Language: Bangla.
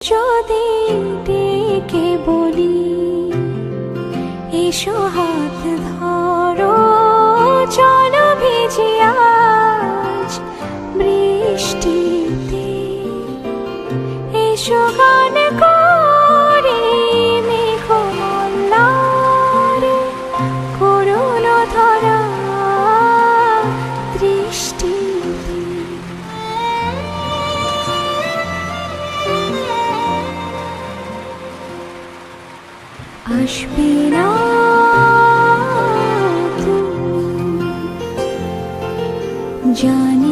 যদি ডেকে বলি এসো হাত ধরো, চলো ভিজি আজ বৃষ্টিতে, এসো গান করি মেঘমল্লারে, করুণ ধরা দৃষ্টিতে। আসবে না তুমি, জানি